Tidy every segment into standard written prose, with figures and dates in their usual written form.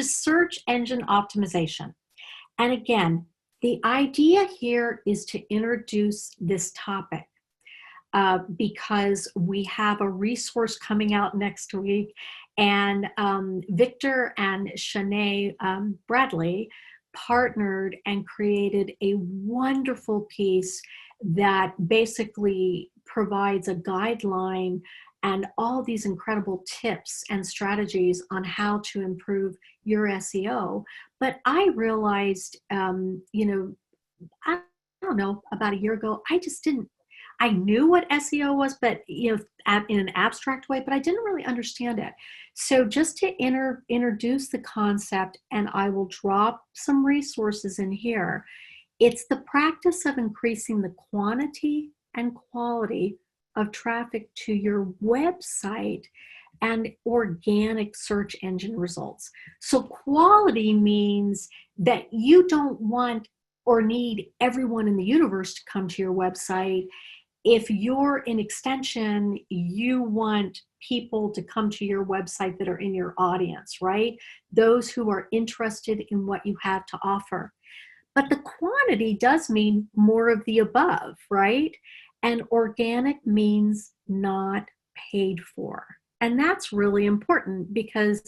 is search engine optimization. And again, the idea here is to introduce this topic because we have a resource coming out next week, and Victor and Shanae Bradley partnered and created a wonderful piece that basically provides a guideline and all these incredible tips and strategies on how to improve your SEO. But I realized, you know, I don't know, about a year ago, I knew what SEO was, but, you know, in an abstract way, but I didn't really understand it. So just to introduce the concept, and I will drop some resources in here, it's the practice of increasing the quantity and quality of traffic to your website and organic search engine results. So quality means that you don't want or need everyone in the universe to come to your website. If you're an extension, you want people to come to your website that are in your audience, right? Those who are interested in what you have to offer. But the quantity does mean more of the above, right? And organic means not paid for. And that's really important because,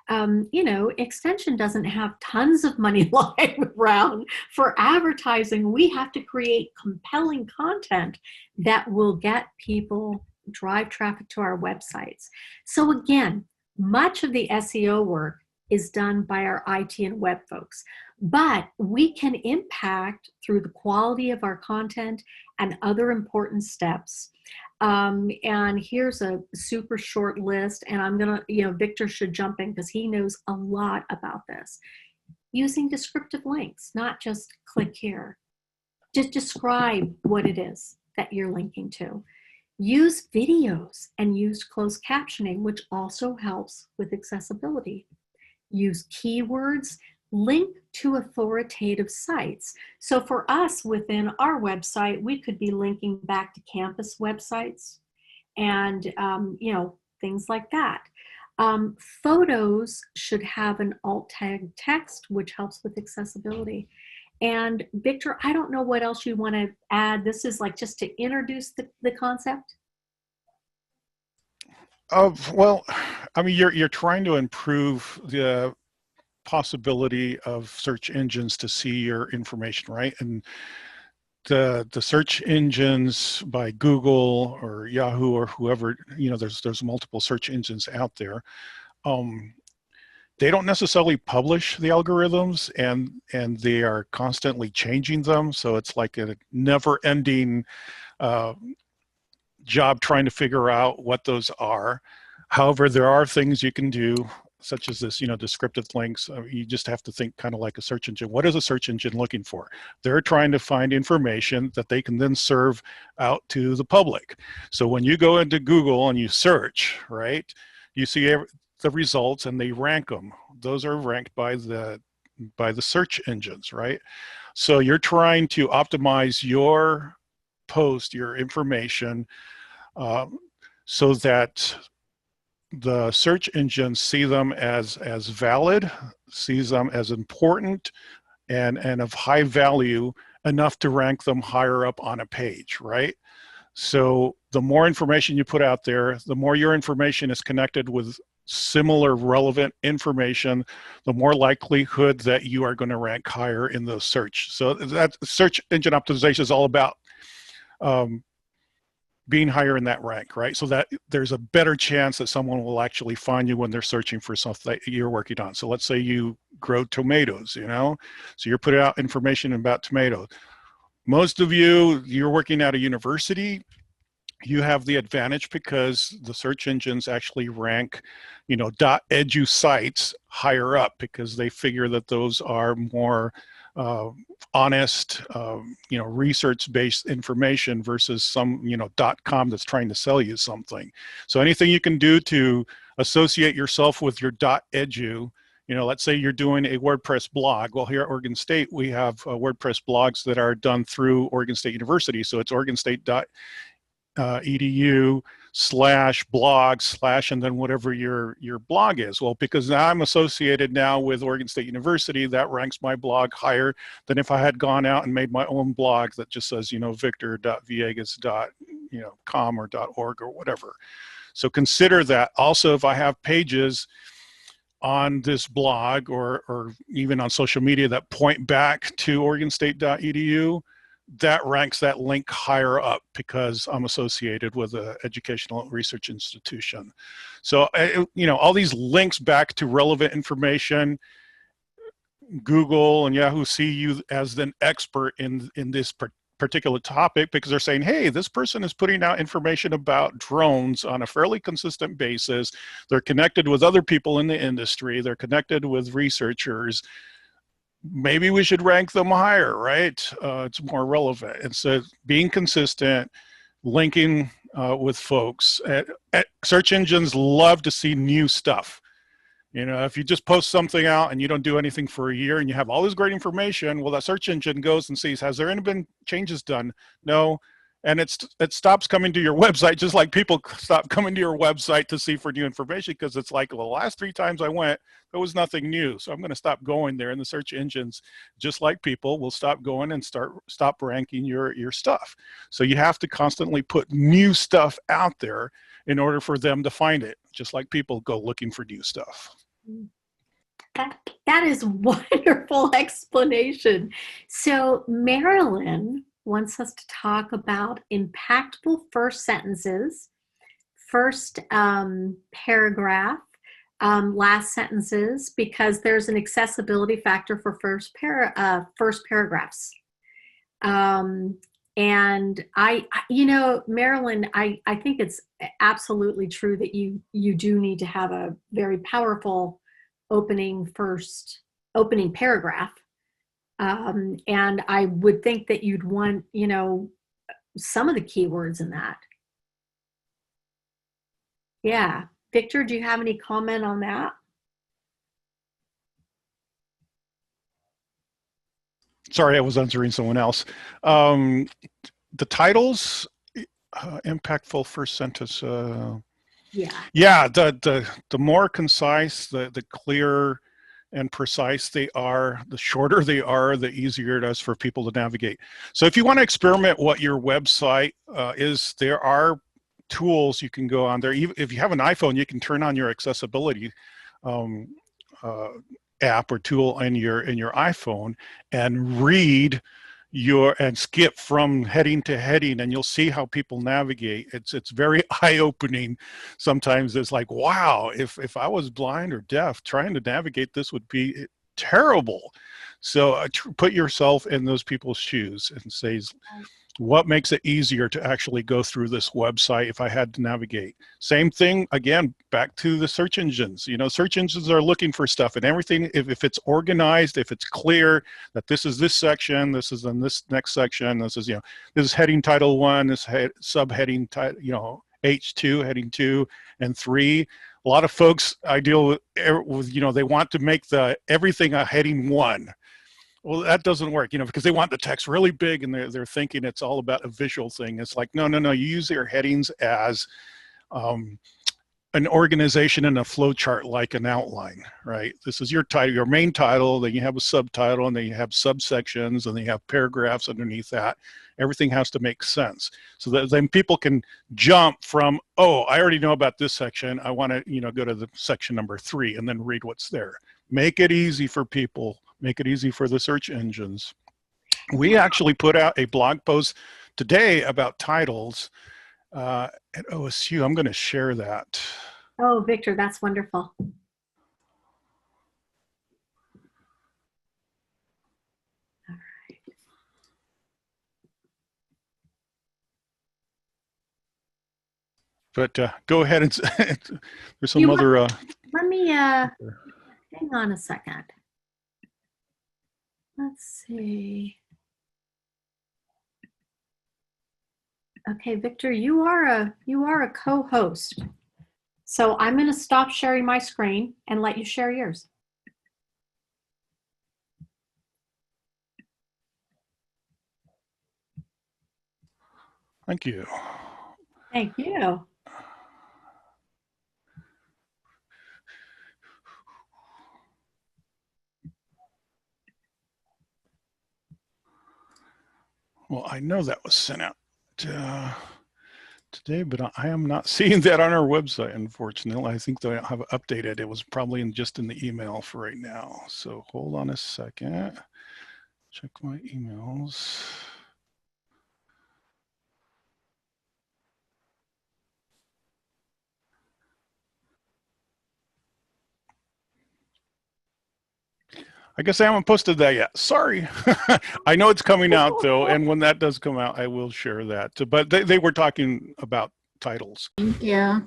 you know, extension doesn't have tons of money lying around for advertising. We have to create compelling content that will get people, drive traffic to our websites. So again, much of the SEO work is done by our IT and web folks, but we can impact through the quality of our content and other important steps. And here's a super short list, and I'm gonna, you know, Victor should jump in because he knows a lot about this. Using descriptive links, not just click here. Just describe what it is that you're linking to. Use videos and use closed captioning, which also helps with accessibility. Use keywords, link to authoritative sites. So for us within our website, we could be linking back to campus websites and, you know, things like that. Photos should have an alt tag text, which helps with accessibility. And Victor, I don't know what else you want to add. This is like just to introduce the concept. Well, I mean, you're trying to improve the possibility of search engines to see your information, right? And the search engines by Google or Yahoo or whoever, you know, there's multiple search engines out there. They don't necessarily publish the algorithms, and they are constantly changing them. So it's like a never-ending job trying to figure out what those are. However, there are things you can do, such as this, you know, descriptive links. You just have to think kind of like a search engine. What is a search engine looking for? They're trying to find information that they can then serve out to the public. So when you go into Google and you search, right, you see the results and they rank them. Those are ranked by the search engines, right? So you're trying to optimize your post, your information, so that the search engines see them as valid, sees them as important, and of high value enough to rank them higher up on a page, right? So the more information you put out there, the more your information is connected with similar relevant information, the more likelihood that you are going to rank higher in the search. So that search engine optimization is all about being higher in that rank, right? So that there's a better chance that someone will actually find you when they're searching for something that you're working on. So let's say you grow tomatoes, you know, so you're putting out information about tomatoes. Most of you're working at a university, you have the advantage because the search engines actually rank, you know, .edu sites higher up because they figure that those are more honest, you know, research-based information versus some, you know, .com that's trying to sell you something. So anything you can do to associate yourself with your .edu, you know, let's say you're doing a WordPress blog. Well, here at Oregon State, we have WordPress blogs that are done through Oregon State University. So it's oregonstate.edu /blog/ and then whatever your blog is. Well, because now I'm associated now with Oregon State University, that ranks my blog higher than if I had gone out and made my own blog that just says, victor.viegas.com or .org or whatever. So consider that. Also, if I have pages on this blog or even on social media that point back to oregonstate.edu, that ranks that link higher up because I'm associated with an educational research institution. So, all these links back to relevant information, Google and Yahoo see you as an expert in this particular topic because they're saying, hey, this person is putting out information about drones on a fairly consistent basis. They're connected with other people in the industry. They're connected with researchers. Maybe we should rank them higher, right? It's more relevant. And so being consistent, linking with folks. Search engines love to see new stuff. If you just post something out and you don't do anything for a year and you have all this great information, well, that search engine goes and sees, has there been changes done? No. And it stops coming to your website, just like people stop coming to your website to see for new information, because it's like, well, the last 3 times I went, there was nothing new. So I'm going to stop going there. And the search engines, just like people, will stop going and stop ranking your stuff. So you have to constantly put new stuff out there in order for them to find it, just like people go looking for new stuff. That is wonderful explanation. So Marilyn wants us to talk about impactful first sentences, first paragraph, last sentences, because there's an accessibility factor for first paragraphs. And Marilyn, I think it's absolutely true that you do need to have a very powerful opening paragraph. And I would think that you'd want, some of the keywords in that. Yeah. Victor, do you have any comment on that? Sorry, I was answering someone else. The titles, impactful first sentence. Yeah, the more concise, the clearer and precise they are, the shorter they are, the easier it is for people to navigate. So if you want to experiment what your website is, there are tools you can go on there. Even if you have an iPhone, you can turn on your accessibility app or tool in your iPhone and read and skip from heading to heading, and you'll see how people navigate. It's very eye-opening. Sometimes it's like, wow, if I was blind or deaf, trying to navigate this would be terrible. So put yourself in those people's shoes and say, what makes it easier to actually go through this website if I had to navigate? Same thing, again, back to the search engines. Search engines are looking for stuff, and everything, if it's organized, if it's clear that this is this section, this is in this next section, this is heading title 1, this subheading title, H2, heading 2 and 3. A lot of folks I deal with, they want to make everything a heading 1. Well, that doesn't work, because they want the text really big and they're thinking it's all about a visual thing. It's like, no. You use your headings as an organization in a flow chart, like an outline, right? This is your title, your main title, then you have a subtitle, and then you have subsections, and then you have paragraphs underneath that. Everything has to make sense. So that then people can jump from, oh, I already know about this section. I want to, go to the section number 3 and then read what's there. Make it easy for people. Make it easy for the search engines. We actually put out a blog post today about titles at OSU. I'm going to share that. Oh, Victor, that's wonderful. All right. But go ahead and there's some other. Let me hang on a second. Let's see. Okay, Victor, you are a co-host. So I'm going to stop sharing my screen and let you share yours. Thank you. Thank you. Well, I know that was sent out today, but I am not seeing that on our website, unfortunately. I think they have updated. It was probably just in the email for right now. So hold on a second. Check my emails. I guess I haven't posted that yet. Sorry. I know it's coming out though, and when that does come out, I will share that. But they were talking about titles. Yeah.